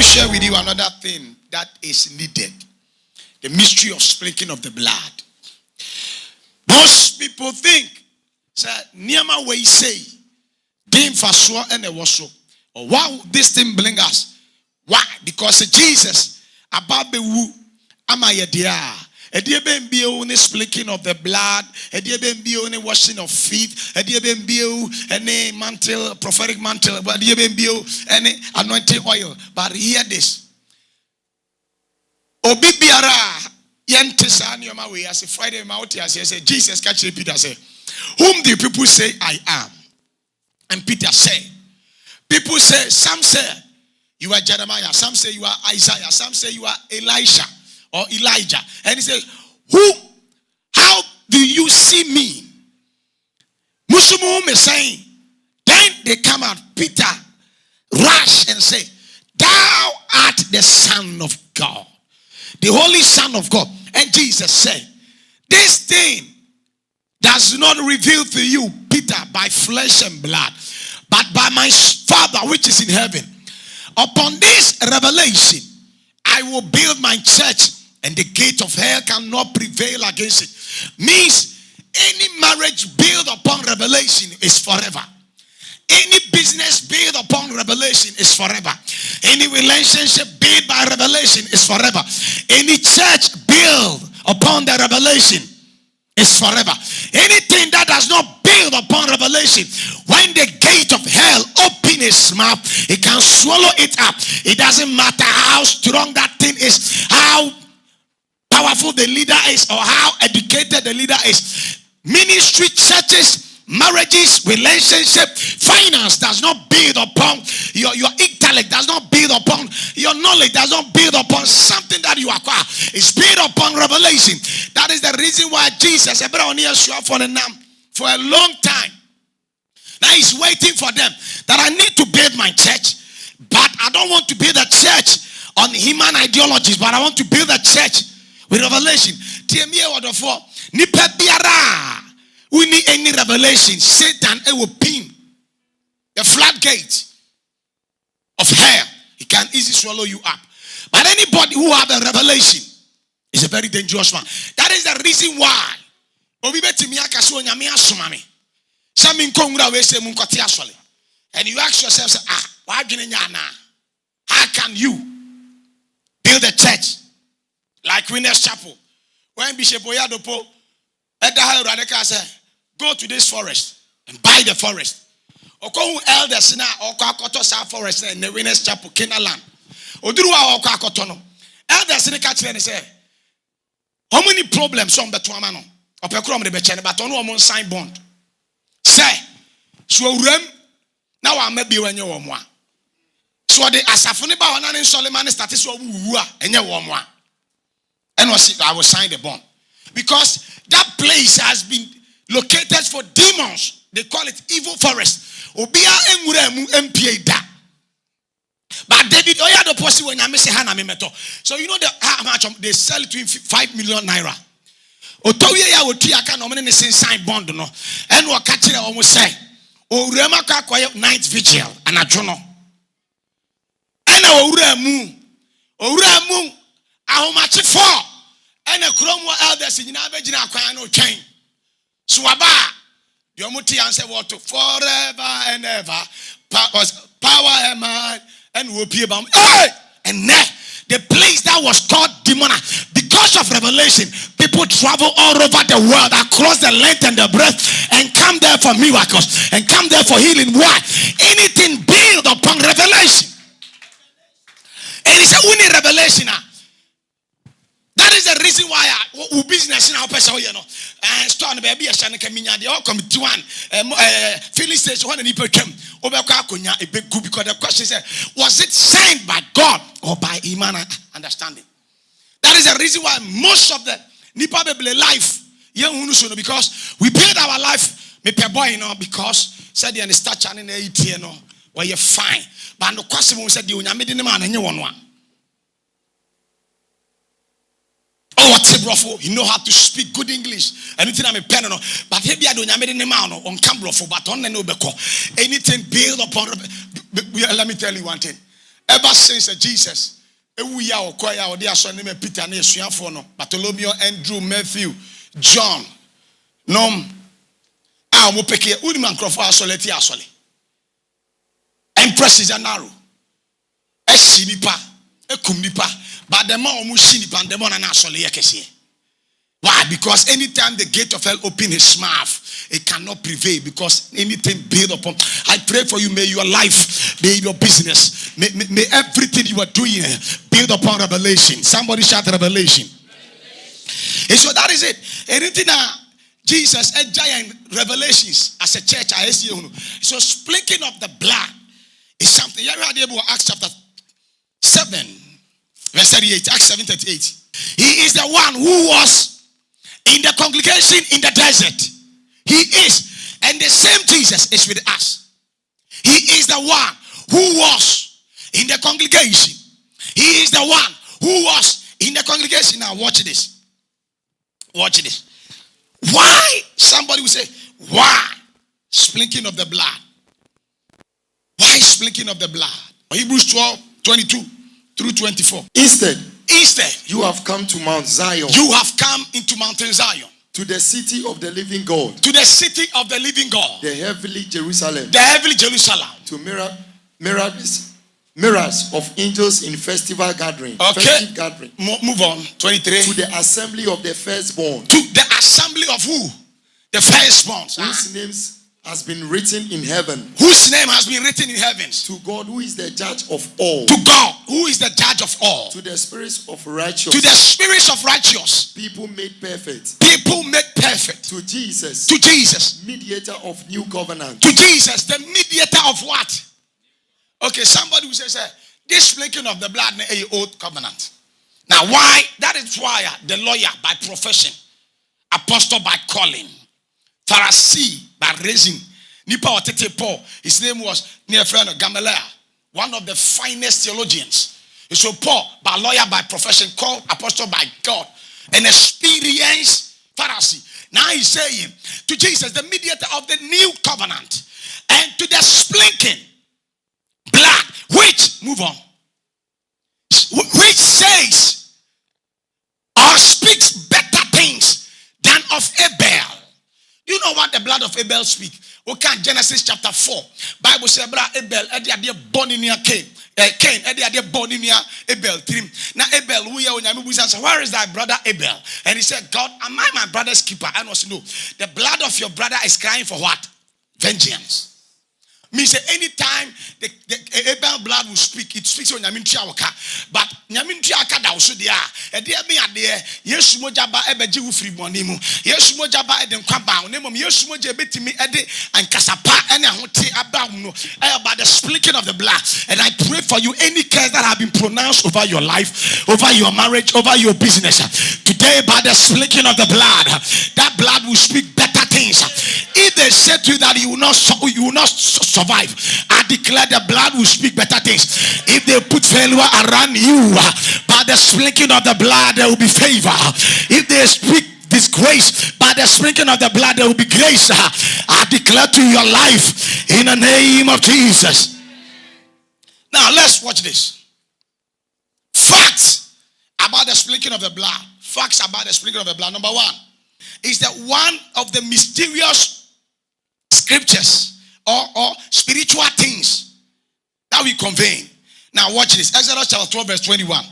share with you another thing that is needed. The mystery of sprinkling of the blood. Most people think, Niama way say, Dame Faswa and a washo. Or wow, this thing bring us. Why? Because Jesus, above the woo, amaya dia. A dear ben bio, any sprinkling of the blood, a dear ben bio, any washing of feet, a dear ben bio, any mantle, prophetic mantle, but dear ben bio, any anointing oil. But hear this. Obibiara, Yentesani on my way, as a Friday mouth, as I said, Jesus catch Peter say, whom do people say I am? And Peter said, people say, some say you are Jeremiah, some say you are Isaiah, some say you are Elisha or Elijah. And he says, how do you see me? Musumu is saying, then they come out, Peter rush and say, thou art the Son of God, the Holy Son of God. And Jesus said, this thing does not reveal to you, Peter, by flesh and blood, but by my Father which is in heaven. Upon this revelation, I will build my church, and the gate of hell cannot prevail against it. Means any marriage built upon revelation is forever. Any business built upon revelation is forever. Any relationship built by revelation is forever. Any church built upon the revelation is forever. Anything that does not build upon revelation, when the gate of hell open its mouth, it can swallow it up. It doesn't matter how strong that thing is, how powerful the leader is, or how educated the leader is. Ministry, churches, marriages, relationship, finance does not build upon your intellect, does not build upon your knowledge, does not build upon something that you acquire. It's built upon revelation. That is the reason why Jesus for a long time now he's waiting for them, that I need to build my church, but I don't want to build a church on human ideologies, but I want to build a church with revelation. We need any revelation. Satan will pin the floodgate of hell. He can easily swallow you up. But anybody who has a revelation is a very dangerous man. That is the reason why. And you ask yourself, how can you build a church like Winners Chapel? When Bishop Oyadopo said, go to this forest and buy the forest. Oko elders na okoakoto sa forest in the Winners Chapel Kenaland. Oduruwa okoakoto no. Elders ni ka kire ni say, how many problems on beto ama no? Opekro mo de be chene but ono mo sign bond. Say, so urem na wa ma bi wenye wo mo a. So the asafo ne ba wana ne Solomon start so wu a enye wo mo a. And I will sign the bond. Because that place has been located for demons. They call it evil forest. Obia enguremu MPA da. But David Oya the posse when I say hana memeto. So you know how much they sell it to 5 million naira. Otowie ya otiaka no mene ne sign bond no. And wa ka kire o mo say o urema ka koye night vigil anadwo no. And owuramu ahomache for and a chromo elders in Abedina Kwan no chain. Swaba, your muti answer what to forever and ever. Power and might and will be about. Hey! And now the place that was called Dimona, because of revelation, people travel all over the world, across the length and the breadth, and come there for miracles and come there for healing. Why? Anything built upon revelation. And it's a winning revelation. That is the reason why we business now person you know and store baby a shane kaminya they all come to one filling station when people came obekwa akonya e big good, because the question is, was it signed by God or by human understanding? That is the reason why most of the nipa bebele life because we build our life me pe boy you know because said the start channel na 8 no where you fine but no question we said the onyame de ne ma na nye wono a. Oh, what's a brofo? You know how to speak good English. Anything I'm a pen no. But here be I don't yamede ne ma no on cam brofo but on no beko. Anything built upon. Let me tell you one thing. Ever since Jesus, Ewuya Okoya or the Astronomer Peter and Suafono, Bartholomew, Andrew, Matthew, John, Nom, Mopeke, Udiman Crawford, Soleti Asole. Empress is a narrow. Esinipa, Ekumnipa, but the more Mushinipa and the more Nasole Yakesi. Why? Because anytime the gate of hell open his mouth, it cannot prevail because anything built upon. I pray for you, may your life, may your business, may everything you are doing build upon revelation. Somebody shout revelation. And so that is it. Anything Jesus and giant revelations as a church, I see. So sprinkling of the blood is something. You heard about Acts chapter 7, verse 38. Acts 7:38. He is the one who was in the congregation in the desert. He is. And the same Jesus is with us. He is the one who was in the congregation. He is the one who was in the congregation. Now watch this. Watch this. Why? Somebody will say, why? Sprinkling of the blood. Why sprinkling of the blood? Hebrews 12:22-24. Instead, you have come to Mount Zion. You have come into Mountain Zion. To the city of the living God. To the city of the living God. The heavenly Jerusalem. The heavenly Jerusalem. To mirrors of angels in festival gathering. Okay. Festive gathering. Move on. 23. To the assembly of the firstborn. To the assembly of who? The firstborn. Whose names has been written in heaven. Whose name has been written in heavens. To God who is the judge of all. To God who is the judge of all. To the spirits of righteous. To the spirits of righteous. People made perfect. People made perfect. To Jesus. To Jesus. Mediator of new covenant. To Jesus. The mediator of what? Okay, somebody will say, this sprinkling of the blood in the old covenant. Now why? That is why the lawyer by profession, apostle by calling, Pharisee by raising, Nipa Otete Paul, his name was near friend of Gamaliel, one of the finest theologians. So Paul, by lawyer by profession, called apostle by God, an experienced Pharisee. Now he's saying to Jesus, the mediator of the new covenant, and to the sprinkling blood, which, move on, which says or speaks better things than of Abel. You know what the blood of Abel speaks? Okay, Genesis chapter 4. Bible says, Abel, Edia born in Cain. Cain, Edia born in Abel. Now Abel, where is thy brother Abel? And he said, God, am I my brother's keeper? And I said, no. The blood of your brother is crying for what? Vengeance. Means anytime the Abel blood will speak, it speaks on Yamintriawaka. But Yamintriaka da also there. And there be a there. Yes, Mojaba Ebeji free bonimu. Yes, Mojaba Eden Kwaba. Name yes, Mojabetimi Ede and Kasapa and Ahote Abamuno. About the splitting of the blood. And I pray for you any curse that have been pronounced over your life, over your marriage, over your business. Today, by the splitting of the blood, that blood will speak better things. If they say to you that you will not survive, I declare the blood will speak better things. If they put failure around you, by the sprinkling of the blood there will be favor. If they speak disgrace, by the sprinkling of the blood there will be grace. I declare to your life in the name of Jesus. Now let's watch this. Facts about the sprinkling of the blood. Facts about the sprinkling of the blood. Number one is that one of the mysterious scriptures or spiritual things that we convey. Now watch this. Exodus chapter 12 verse 21.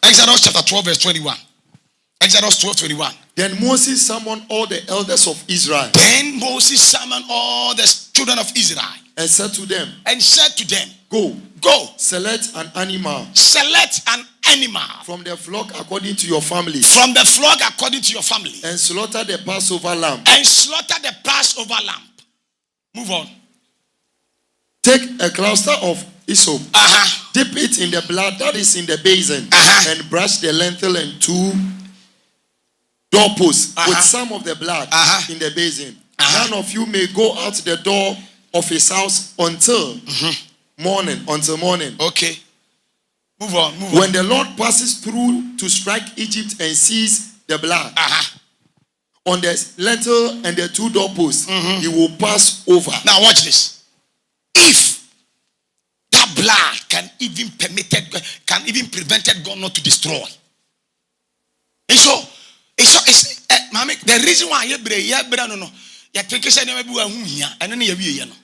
Exodus chapter 12 verse 21. Exodus 12:21. Then Moses summoned all the elders of Israel. Then Moses summoned all the children of Israel. And said to them. Go. Select an animal. From the flock according to your family. From the flock according to your family. And slaughter the Passover lamb. Move on. Take a cluster of hyssop. Dip it in the blood that is in the basin. And brush the lintel and 2 doorposts with some of the blood in the basin. None of you may go out the door of his house until morning. Okay. Move on. When the Lord passes through to strike Egypt and sees the blood on the lintel and the 2 doorposts, he will pass over. Now watch this. If that blood can can even prevent God not to destroy. And so mama, the reason why you take a and then you know.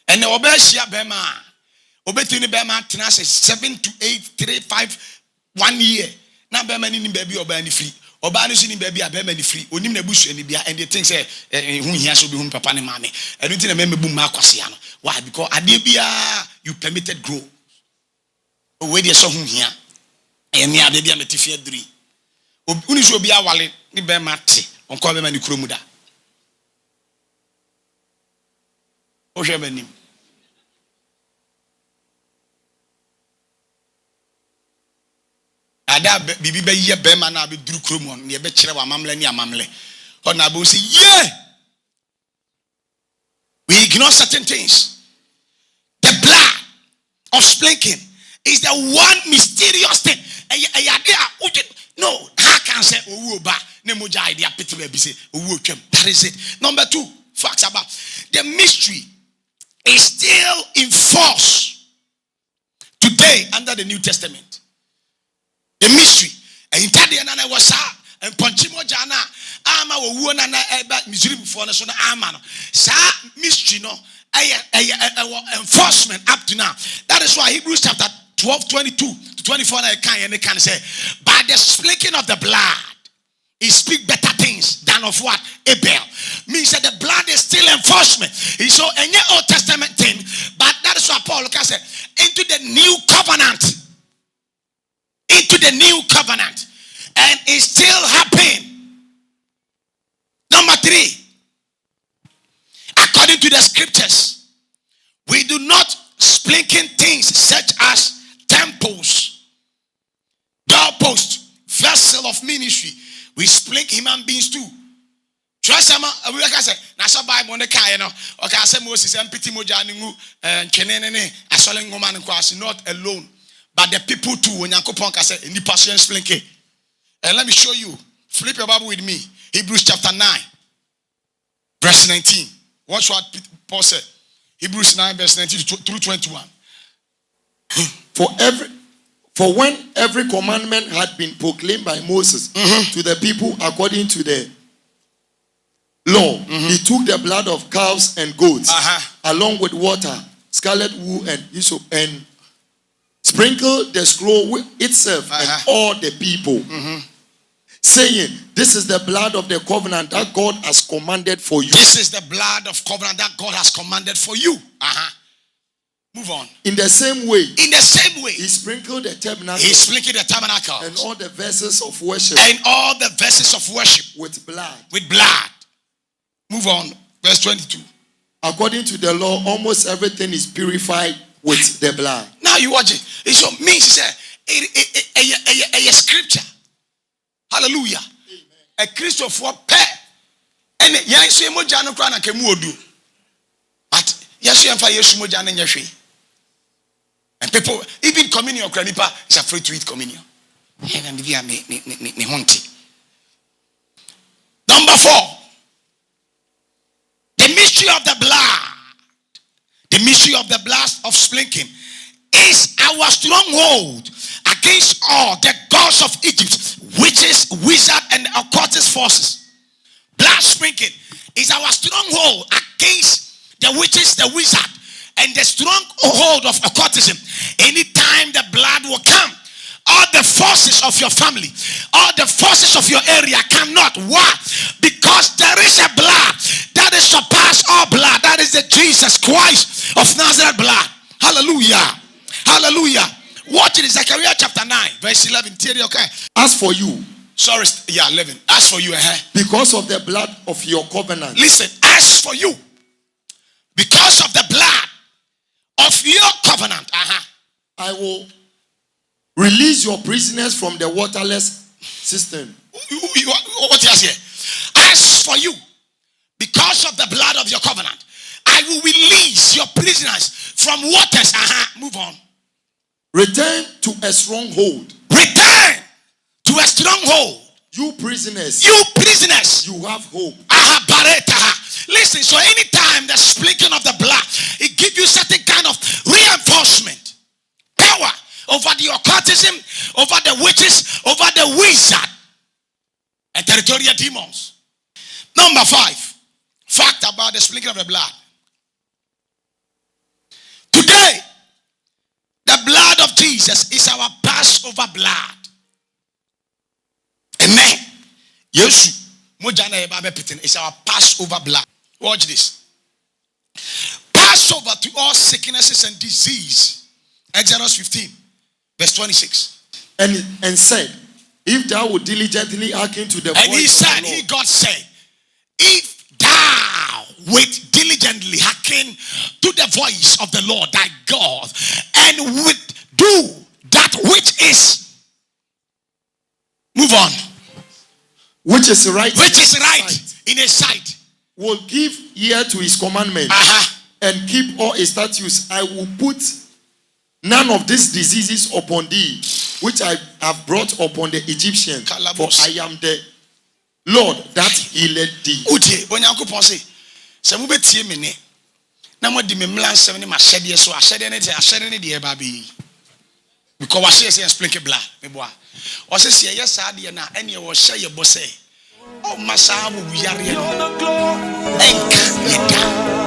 And the Obeshia Bema, Obetini Bema, 7 to 8, 3, 5, 1 year. Now Bema in baby or banny free. Or banishing baby a Bema free, or Nim the bush and the things whom he has to be whom papa and mammy. I don't think I remember Marcosiano. Why? Because Adibia, you permitted grow. Where they saw whom here. And near the Diametifia 3. Unisho be a wallet, the bear mati, on Common and Krumuda. Oshabenim. Ada bibi be ye be man na be duru kromon ne be kire wa mamle ne amamle or na bo say yeah, we ignore certain things. The blood of sprinkling is the one mysterious thing. No, how can say ba ne moja idea petwe bi say owu otwam. That is it. Number 2, facts about the mystery is still in force today under the New Testament. The mystery. And in Tadiana was and Ponchimo Jana, Ama Wuna Eba Missouri before the son Amano. Sa mystery no enforcement up to now. That is why Hebrews chapter 12, 22 to 24 and they can say, by the sprinkling of the blood, he speak better things than of what? Abel. Means that the blood is still enforcement. So any Old Testament thing, but that is what Paul can say, into the new covenant. Into the new covenant. And it still happening. Number 3. According to the scriptures, we do not sprinkle things such as temples, doorposts, vessel of ministry. We sprinkle human beings too. Trust me, we can say, Nasa Bible on the car, okay, I say Moses and Pity Mojanu and Chenene, a solemn woman and cross, not alone. But the people too, when Yankopon can say, in the passion splinky. And let me show you. Flip your Bible with me. Hebrews chapter 9, verse 19. Watch what Paul said. Hebrews 9, verse 19 through 21. For when every commandment had been proclaimed by Moses to the people according to the law, he took the blood of calves and goats along with water, scarlet wool and hyssop, and sprinkled the scroll itself and all the people, saying, this is the blood of the covenant that God has commanded for you. This is the blood of covenant that God has commanded for you. Move on. In the same way, he sprinkled the tabernacle. He sprinkled the tabernacle and all the vessels of worship. With blood. Move on. Verse 22. According to the law, almost everything is purified with the blood. Now you watch it. It means a scripture. Hallelujah. Amen. A Christian for pay. And yes, you mojano krana kemuodu. But yes, you emfa yesu mojano nyehwe. And people, even communion kranipa is afraid to eat communion. Number 4. The mystery of the blood. The mystery of the blood of sprinkling is our stronghold against all the gods of Egypt, witches, wizards, and occultist forces. Blood sprinkling is our stronghold against the witches, the wizard, and the stronghold of occultism. Anytime the blood will come, all the forces of your family, all the forces of your area cannot. Why? Because there is a blood that is surpassed all blood. That is the Jesus Christ of Nazareth blood. Hallelujah. Hallelujah. Watch it in Zechariah chapter 9, verse 11. Okay. As for you. 11. As for you. Because of the blood of your covenant. Listen. As for you. Because of the blood of your covenant. I will release your prisoners from the waterless cistern. What is here? As for you, because of the blood of your covenant, I will release your prisoners from waters. Move on. Return to a stronghold. Return to a stronghold. You prisoners. You prisoners. You have hope. Listen, so anytime the sprinkling of the blood, it gives you certain kind of reinforcement. Power. over the occultism, over the witches, over the wizard, and territorial demons. Number 5, fact about the sprinkling of the blood. Today, the blood of Jesus is our Passover blood. Amen. Yes, it's our Passover blood. Watch this. Passover to all sicknesses and disease. Exodus 15, verse 26. And said, if thou would diligently hearken to the voice and he of said, the Lord, God said, if thou would diligently hearken to the voice of the Lord thy God, and would do that which is, move on, which is right in his sight, will give ear to his commandments, and keep all his statutes, I will put none of these diseases upon thee, which I have brought upon the Egyptians, for I am the Lord that healed thee. Because what she says sprinkle blood. What she says yes, I did not any was say your boss. Oh, Masabu, we are